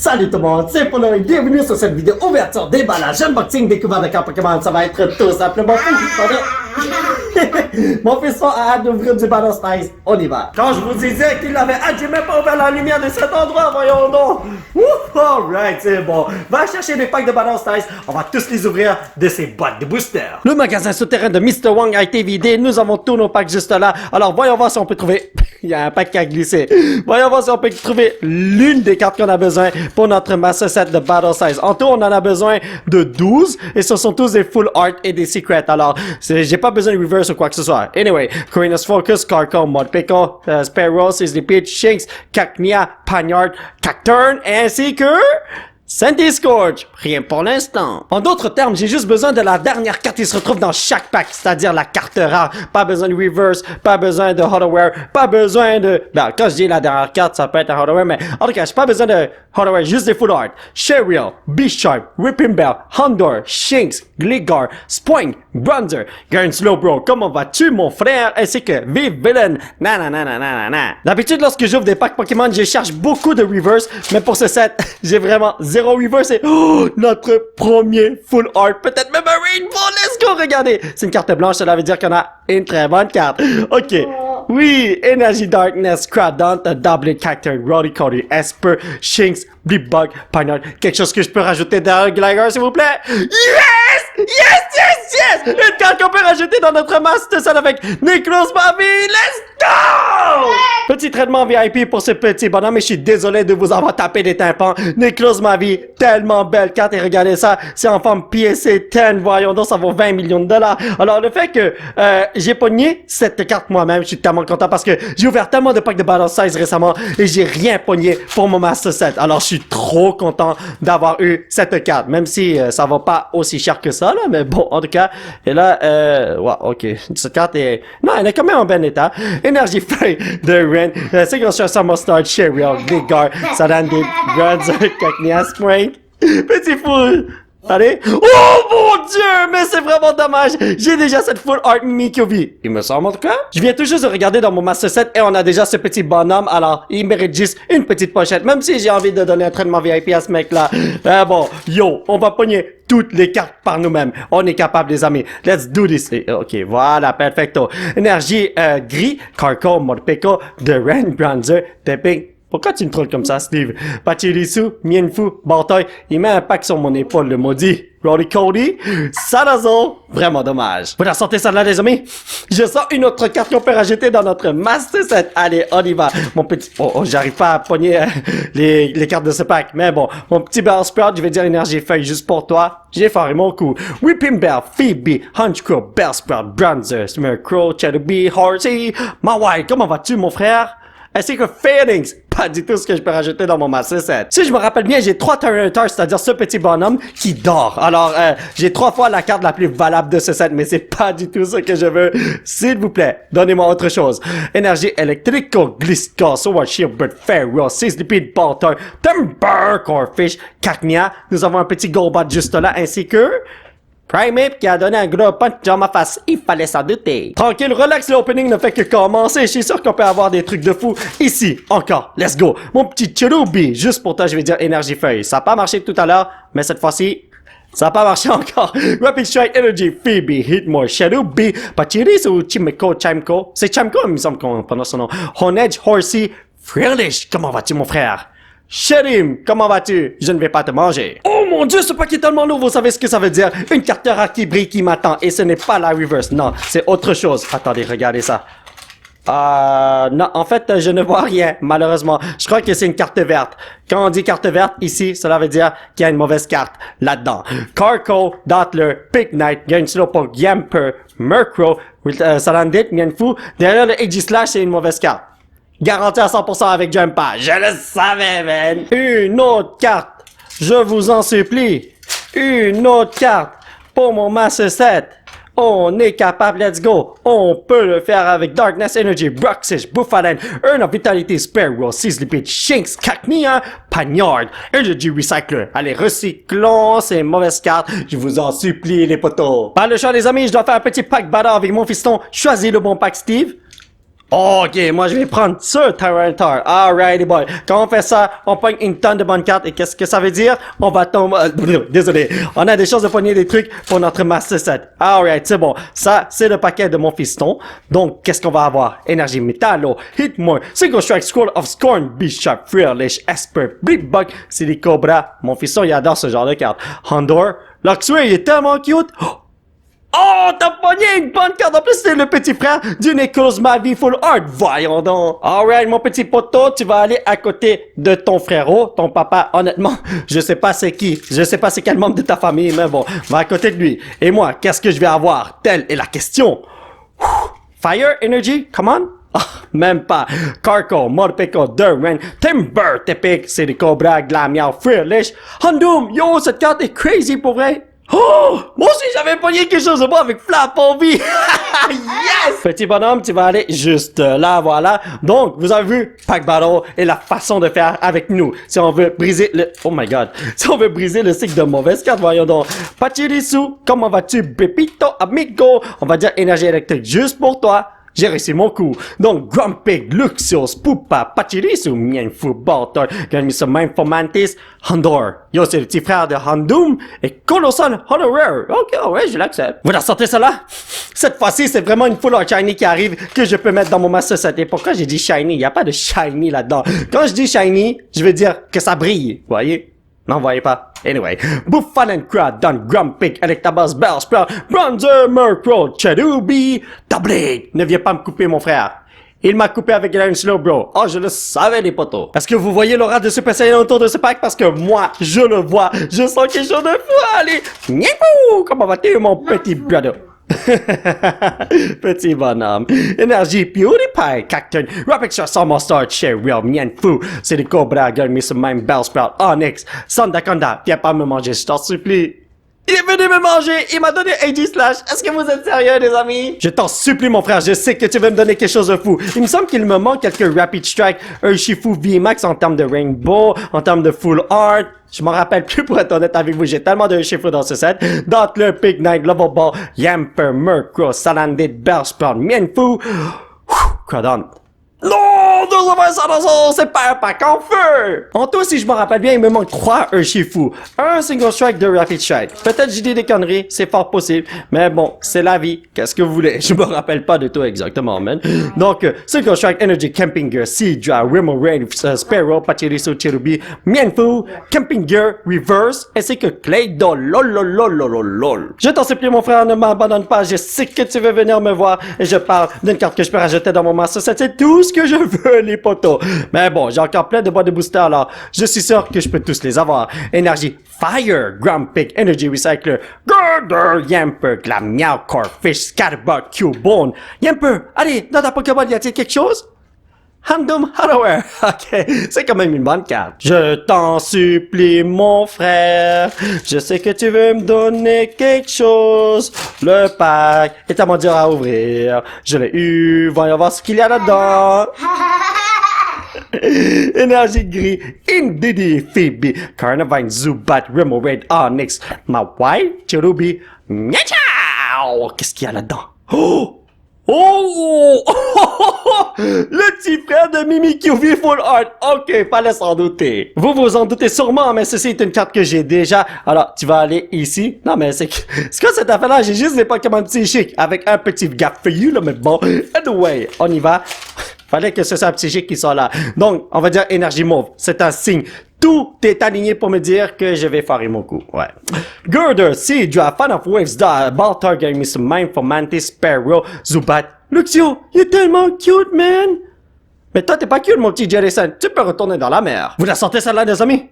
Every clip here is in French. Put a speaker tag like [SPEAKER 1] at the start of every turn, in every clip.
[SPEAKER 1] Salut tout le monde, c'est Polo et bienvenue sur cette vidéo ouverture déballage unboxing découverte de cartes Pokémon. Ça va être tout simplement fou. Mon fils a hâte d'ouvrir du Battle Styles. On y va. Quand je vous disais qu'il avait hâte, j'ai même pas ouvert la lumière de cet endroit, voyons donc. Ouf, alright, c'est bon. Va chercher des packs de Battle Styles. On va tous les ouvrir de ces boîtes de boosters. Le magasin souterrain de Mr. Wong a été vidé. Nous avons tous nos packs juste là. Alors voyons voir si on peut trouver... Il y a un pack qui a glissé. Voyons voir si on peut trouver l'une des cartes qu'on a besoin pour notre Master Set de Battle Size. En tout, on en a besoin de 12 et ce sont tous des full art et des secrets. Alors, j'ai pas besoin de reverse ou quoi que ce soit. Anyway, Corina's Focus, Carcon, Modpico, Sparrow, Sizzly Peach, Shinx, Cacnea, Panyard, Cacturn ainsi que... Sandy Scourge, rien pour l'instant. En d'autres termes, j'ai juste besoin de la dernière carte qui se retrouve dans chaque pack, c'est-à-dire la carte rare. Pas besoin de reverse, pas besoin de hardware, pas besoin de... Ben, quand je dis la dernière carte, ça peut être un hardware, mais en tout cas, j'ai pas besoin de hardware, juste des full art. Cheryl, Bisharp, Whipping Bell, Houndour, Shinx, Gligar, Spoink, Bronzer, Garn Slowbro, comment vas-tu mon frère, ainsi que Vive Villain, nananana. D'habitude, lorsque j'ouvre des packs Pokémon, je cherche beaucoup de reverse, mais pour ce set, j'ai vraiment zéro reverse et notre premier full art, peut-être même un rainbow, let's go, regardez, c'est une carte blanche, cela veut dire qu'on a une très bonne carte. Ok, oui, Energy Darkness, Cradant, Doublet Cacturn, Roddy Cody, Esper, Shinx, Blipbug, Panyard, quelque chose que je peux rajouter dans Gligar s'il vous plaît? Yes! Yes, yes, yes! Une carte qu'on peut rajouter dans notre master set avec Necros Mavi, let's go! Petit traitement VIP pour ce petit bonhomme et je suis désolé de vous avoir tapé des tympans. Necros Mavi, tellement belle carte et regardez ça, c'est en forme PSA 10, voyons donc ça vaut 20 millions de dollars. Alors le fait que j'ai pogné cette carte moi-même, je suis tellement content parce que j'ai ouvert tellement de packs de Battle Size récemment et j'ai rien pogné pour mon master set. Alors je suis trop content d'avoir eu cette carte, même si ça va pas aussi cher que ça là, mais bon en tout cas. Et là, ouais, ok, cette carte est, non, elle est quand même en bon état. Energy Feuille de Ren, Signature Summer Star, Cheryl, Gligar, Salandit, Grudge, Cacnea, Spring, Petit Fou. Allez. Oh mon dieu, mais c'est vraiment dommage. J'ai déjà cette full art Mikiovi. Il me semble en tout cas. Je viens tout juste de regarder dans mon master set et on a déjà ce petit bonhomme. Alors, il mérite juste une petite pochette. Même si j'ai envie de donner un traitement VIP à ce mec-là. Bon, yo, on va pogner toutes les cartes par nous-mêmes. On est capable, les amis. Let's do this. Ok, voilà, perfecto. Énergie gris, Carco, Modpico, The Ren, Bronzer, Tapping. Pourquoi tu me trolles comme ça, Steve? Pachirisu, Mienfu, Bataille, il met un pack sur mon épaule, le maudit. Roddy Cody, Salazo, vraiment dommage. Vous la sentez ça là, les amis? Je sens une autre carte qu'on peut rajouter dans notre Master Set. Allez, on y va. Mon petit... Oh, j'arrive pas à pogner les cartes de ce pack. Mais bon, mon petit Bellsprout, je vais dire Énergie Feuille juste pour toi. J'ai faré mon coup. Whipping Bell, Phoebe, Hunchcrow, Bellsprout, Bronzer, Smircrow, Shadowbee, Horsey, Mawai, comment vas-tu, mon frère? Ainsi que Phoenix, pas du tout ce que je peux rajouter dans mon Master Set. Si je me rappelle bien, j'ai 3 Tyranitar, c'est-à-dire ce petit bonhomme qui dort. Alors, j'ai 3 fois la carte la plus valable de ce set, mais c'est pas du tout ce que je veux. S'il vous plaît, donnez-moi autre chose. Énergie électrico, Gliscor, Sword Shield, Bird, Feral, Sizzlipede, Bolter, Timber, Corfish, Cacnea. Nous avons un petit Golbat juste là, ainsi que... Primeape qui a donné un gros punch dans ma face, il fallait s'en douter. Tranquille, relax, l'opening ne fait que commencer, je suis sûr qu'on peut avoir des trucs de fou ici, encore, let's go. Mon petit Cherubi, juste pour toi je vais dire Énergie Feuille, ça a pas marché tout à l'heure, mais cette fois-ci, ça a pas marché encore. Rapid Strike, Energy, Phoebe, Hitmore, Cherubi, Pachirisu ou Chimeko, Chimeko, c'est Chimeko il me semble qu'on prononce son nom, Honedge, Horsey, Frillish, comment vas-tu mon frère? Sherim, comment vas-tu? Je ne vais pas te manger. Oh mon dieu, ce paquet est tellement lourd, vous savez ce que ça veut dire? Une carte rare qui brille qui m'attend, et ce n'est pas la reverse, non, c'est autre chose. Attendez, regardez ça. Non, en fait, je ne vois rien, malheureusement. Je crois que c'est une carte verte. Quand on dit carte verte, ici, cela veut dire qu'il y a une mauvaise carte là-dedans. Carco, Dottler, Pignite, il y a une Slowpoke, Yamper, Murkrow, Salandit, Mienfou. Derrière le Aegislash, c'est une mauvaise carte. Garanti à 100% avec Jumpa. Je le savais, man. Une autre carte. Je vous en supplie. Une autre carte. Pour mon Master Set. On est capable, let's go. On peut le faire avec Darkness Energy, Bruxish, Buffalen, Urn of Vitality, Sparrow, Sizzlipede, Shinx, Cacnea, Panyard, Energy Recycler. Allez, recyclons ces mauvaises cartes. Je vous en supplie, les potos. Pas le choix, les amis. Je dois faire un petit pack bada avec mon fiston. Choisis le bon pack, Steve. Ok, moi je vais prendre ce Tyranitar. Alrighty boy. Quand on fait ça, on pogne une tonne de bonnes cartes. Et qu'est-ce que ça veut dire? On va tomber... désolé. On a des chances de pogner des trucs pour notre Master Set. Alright, c'est bon. Ça, c'est le paquet de mon fiston. Donc, qu'est-ce qu'on va avoir? Énergie Métallo, Hitmore, Single Strike, Scroll of Scorn, Bishop, Fearlish, Esper, Bleedbug, c'est des Cobra. Mon fiston, il adore ce genre de cartes. Hondor, Luxray, il est tellement cute. Oh, t'as pogné une bonne carte. En plus, c'est le petit frère du Nicholas Mavi Full Art. Voyons donc. Alright, mon petit poteau, tu vas aller à côté de ton frérot, ton papa. Honnêtement, je sais pas c'est qui. Je sais pas c'est quel membre de ta famille, mais bon, va à côté de lui. Et moi, qu'est-ce que je vais avoir? Telle est la question. Fire Energy, come on. Ah, même pas. Carco, Morpeko, Durant, Timber, Tepic, c'est des Cobra, Glamiao, Fearlish. Hondoom, yo, cette carte est crazy pour vrai. Oh! Moi aussi, j'avais pogné quelque chose de bon avec Flap en vie! Yes! Petit bonhomme, tu vas aller juste là, voilà. Donc, vous avez vu, Pack Battle est la façon de faire avec nous. Si on veut briser le... Oh my god. Si on veut briser le cycle de mauvaise carte, voyons donc. Pachirisu, comment vas-tu, Pepito, amigo? On va dire énergie électrique juste pour toi. J'ai réussi mon coup. Donc, Grumpig, Luxios, Pupa, Pachirisu, Mienfu, Baltor, Ganmiso, Mantis, Hondor. Yo, c'est le petit frère de Hondoom et Colossal Honoraire. Ok, ouais, je l'accepte. Vous la sortez cela? Cette fois-ci, c'est vraiment une full art shiny qui arrive que je peux mettre dans mon Master Set. Et pourquoi j'ai dit shiny? Il n'y a pas de shiny là-dedans. Quand je dis shiny, je veux dire que ça brille. Vous voyez? Non, vous voyez pas. Anyway. Buffalo Crowd, Don Grumpig, Electabuzz, Bellsprout, Bronzer, Murkrow, Cherubi, Doublade. Ne viens pas me couper, mon frère. Il m'a coupé avec Iron Slow, bro. Oh, je le savais, les potos. Est-ce que vous voyez l'aura de Super Saiyan autour de ce pack? Parce que moi, je le vois. Je sens quelque chose de fou. Allez. Niakou! Comment vas-tu, mon petit brother? Petit bonhomme. Énergie, PewDiePie, Cacturne, Rapid Shot, Summer Star, Cheryl, Mienfu, c'est des Cobra, Gulmis, même Bellsprout, Onyx, Sandaconda, viens pas me manger, je t'en supplie. Il est venu me manger, il m'a donné AG Slash. Est-ce que vous êtes sérieux, les amis? Je t'en supplie, mon frère, je sais que tu veux me donner quelque chose de fou. Il me semble qu'il me manque quelques Rapid Strike, Urshifu VMAX en termes de Rainbow, en termes de Full Art. Je m'en rappelle plus pour être honnête avec vous, j'ai tellement de Urshifu dans ce set. Dottler, Pig Knight, Level Ball, Yamper, Murkrow, Salandit, Bellsprout, Mienfu, Crodon. Non, 220 c'est pas un pack en feu! En tout, si je me rappelle bien, il me manque 3 Urshifu. Un Single Strike de Rapid Strike. Peut-être j'ai dit des conneries, c'est fort possible. Mais bon, c'est la vie. Qu'est-ce que vous voulez? Je me rappelle pas de tout exactement, man. Donc, Single Strike Energy, Camping Gear, Seadra, Rimmel Rain, Sparrow, Pachirisu, Cherubi, Mienfu, Camping Gear, Reverse, ainsi que Claydol, lol. Je t'en supplie, mon frère, ne m'abandonne pas. Je sais que tu veux venir me voir. Et je parle d'une carte que je peux rajouter dans mon Master Set. C'est tout ce que je veux, les potos. Mais bon, j'ai encore plein de boîtes de boosters, alors je suis sûr que je peux tous les avoir. Énergie Fire, Grumpig, Energy Recycler, Girder, Yamper, Glamiao, Corfish, Scatterbug, Cubone. Yamper, allez, dans ta Pokéball, y a-t-il quelque chose? Handom Hardware. Ok, c'est quand même une bonne carte. Je t'en supplie, mon frère. Je sais que tu veux me donner quelque chose. Le pack est à mon dire à ouvrir. Je l'ai eu. Voyons voir ce qu'il y a là-dedans. Énergie gris, Indeedee, Phoebe, Carnivine, Zubat, Rimmel Raid, Onyx, Mawai, Cherubi, Miachao. Qu'est-ce qu'il y a là-dedans? Oh! Oh! Le petit frère de Mimikyu V Full Art. Ok, fallait s'en douter. Vous vous en doutez sûrement, mais ceci est une carte que j'ai déjà. Alors, tu vas aller ici. Non, mais c'est quoi cette affaire-là? J'ai juste des Pokémon psychiques avec un petit gap for you, là, mais bon. Anyway, on y va. Fallait que ce soit un psychique qui soit là. Donc, on va dire énergie mauve. C'est un signe. Tout est aligné pour me dire que je vais foirer mon coup. Ouais. Girder, Seadra, Fan of Waves, Baltar, Gamiso, Mindful, Mantis, Sparrow, Zubat. Luxio, il est tellement cute, man! Mais toi, t'es pas cute, mon petit Jerryson. Tu peux retourner dans la mer. Vous la sortez celle-là, les amis?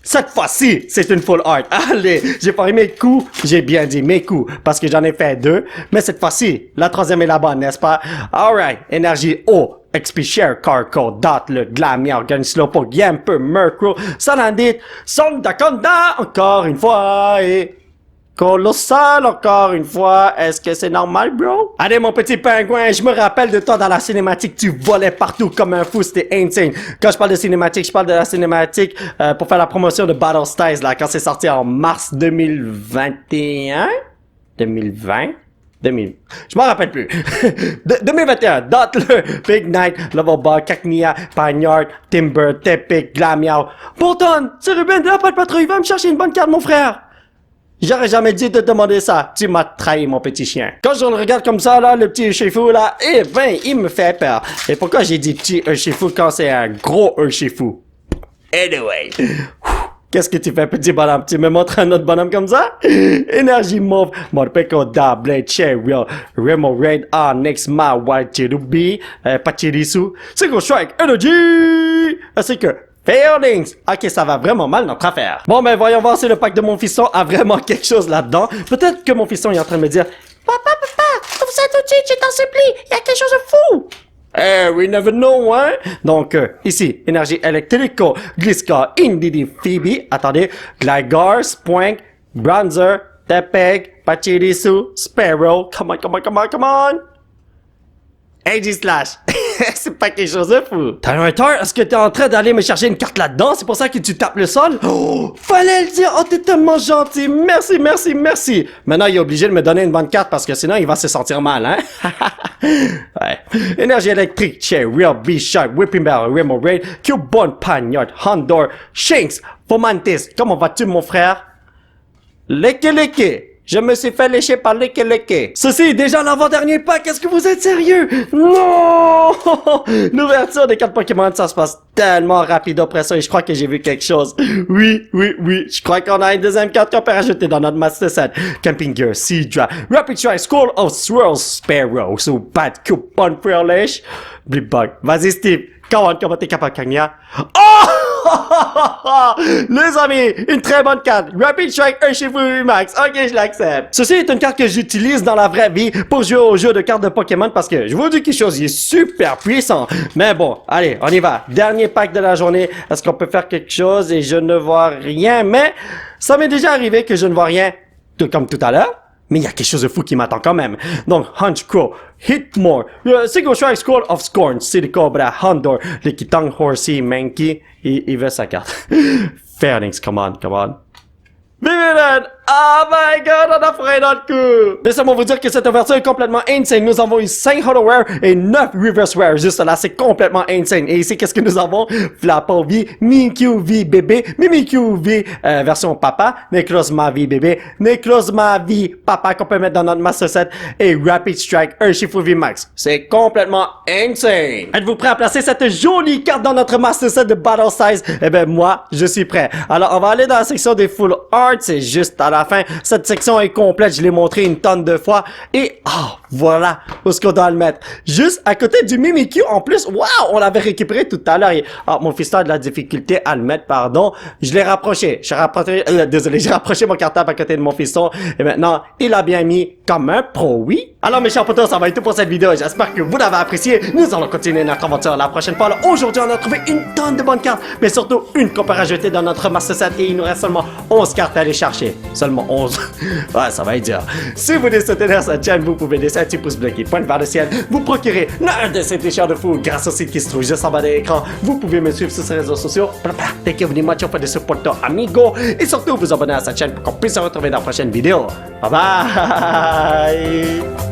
[SPEAKER 1] Cette fois-ci, c'est une full art. Allez, j'ai foiré mes coups. J'ai bien dit mes coups, parce que j'en ai fait 2. Mais cette fois-ci, la troisième est la bonne, n'est-ce pas? Alright, énergie O. XP Share, Carco, Dottler, Glamiao, Slowpoke, Yamper, Murkrow, Salandit, Sandaconda, encore une fois, et Colossal, encore une fois. Est-ce que c'est normal, bro? Allez, mon petit pingouin, je me rappelle de toi dans la cinématique, tu volais partout comme un fou, c'était insane. Quand je parle de cinématique, je parle de la cinématique pour faire la promotion de Battle Styles, là, quand c'est sorti en mars 2021? 2020? Je m'en rappelle plus. 2021, Dottler, Big Night, Lovable, Cacnia, Pagnard, Timber, Tepic, Glamiao. Bolton, c'est Ruben de la Patte Patrouille, va me chercher une bonne carte, mon frère. J'aurais jamais dit de te demander ça. Tu m'as trahi, mon petit chien. Quand je le regarde comme ça, là, le petit Urshifu, là, eh ben, il me fait peur. Et pourquoi j'ai dit petit Urshifu quand c'est un gros Urshifu? Anyway. Qu'est-ce que tu fais, petit bonhomme? Tu me montres un autre bonhomme comme ça? Énergie mauve, Morpeko, Da, Blade, Cheryl, Remo, Raid, Next Ma, Wild, Cherubi, Pachirisu, Single Strike, Energy! Ainsi que Failings! Ok, ça va vraiment mal notre affaire. Bon, ben voyons voir si le pack de mon fiston a vraiment quelque chose là-dedans. Peut-être que mon fiston est en train de me dire Papa, vous êtes outil, j'ai t'en supplie, il y a quelque chose de fou! We never know, hein? Donc, ici, énergie électrico, Gliska, Indidi, Phoebe, attendez, Gligar, Spoink, Bronzer, Tepeg, Pachirisu, Sparrow, come on! AG Slash! C'est pas quelque chose de fou! Tyrantor, est-ce que t'es en train d'aller me chercher une carte là-dedans? C'est pour ça que tu tapes le sol? Oh! Fallait le dire! Oh, t'es tellement gentil! Merci! Maintenant, il est obligé de me donner une bonne carte parce que sinon, il va se sentir mal, hein? Ouais. Énergie électrique, Che, Real, B-Shark, Whipping Bell, Remo Raid, Cubone, Pagnard, Hondor, Shinx, Fomantis. Comment vas-tu, mon frère? Leke. Je me suis fait lécher par Leke. Ceci est déjà l'avant-dernier pack. Est-ce que vous êtes sérieux? Non! L'ouverture des cartes Pokémon, ça se passe tellement rapide après ça et je crois que j'ai vu quelque chose. Oui. Je crois qu'on a une deuxième carte qu'on peut rajouter dans notre Master Set. Camping Gear, Seadra, Rapid Strike, School of Swirls, Sparrow, so Bad Coupon Fresh, Blipbug. Vas-y, Steve. Comment t'es capable, Kanya? Oh! Les amis, une très bonne carte. Rapid Strike Urshifu Max. Ok, je l'accepte. Ceci est une carte que j'utilise dans la vraie vie pour jouer au jeu de cartes de Pokémon parce que je vous dis quelque chose, il est super puissant. Mais bon, allez, on y va. Dernier pack de la journée. Est-ce qu'on peut faire quelque chose et je ne vois rien? Mais ça m'est déjà arrivé que je ne vois rien, tout comme tout à l'heure. Mais il y a quelque chose de fou qui m'attend quand même. Donc, Hunch Crow, Hitmore, Single Strike, School of Scorn, City Cobra, Hondor, Likitang, Horsey, Mankey, il veut sa carte. Fairings, come on. Vivian! Oh my god, on a fait notre coup! Laissez-moi vous dire que cette ouverture est complètement insane. Nous avons eu 5 Hollow et 9 Reverse Rare. Juste là, c'est complètement insane. Et ici, qu'est-ce que nous avons? Flapple V, Mimikyu V bébé, Mimikyu V version papa, Necrozma V bébé, Necrozma V papa qu'on peut mettre dans notre Master Set et Rapid Strike Urshifu V Max. C'est complètement insane. Êtes-vous prêt à placer cette jolie carte dans notre Master Set de Battle Size? Eh ben moi, je suis prêt. Alors, on va aller dans la section des Full Art. C'est juste à la fin. Cette section est complète. Je l'ai montré une tonne de fois. Et, voilà où est-ce qu'on doit le mettre. Juste à côté du Mimikyu. En plus, waouh, on l'avait récupéré tout à l'heure. Mon fils a de la difficulté à le mettre, pardon. Je l'ai rapproché. J'ai rapproché mon cartable à côté de mon fiston. Et maintenant, il a bien mis comme un pro, oui. Alors, mes chers potos, ça va être tout pour cette vidéo. J'espère que vous l'avez apprécié. Nous allons continuer notre aventure la prochaine fois. Aujourd'hui, on a trouvé une tonne de bonnes cartes. Mais surtout, une qu'on peut rajouter dans notre Master Set. Et il nous reste seulement 11 cartes à aller chercher. Seulement 11. Ouais, ça va être dur. Si vous voulez soutenir cette chaîne, vous pouvez laisser un petit pouce bleu qui pointe vers le ciel. Vous procurez l'un de ces t-shirts de fou grâce au site qui se trouve juste en bas de l'écran. Vous pouvez me suivre sur ces réseaux sociaux. Dès que vous venez mucho pour de supporto amigo. Et surtout, vous abonner à cette chaîne pour qu'on puisse se retrouver dans la prochaine vidéo. Bye bye!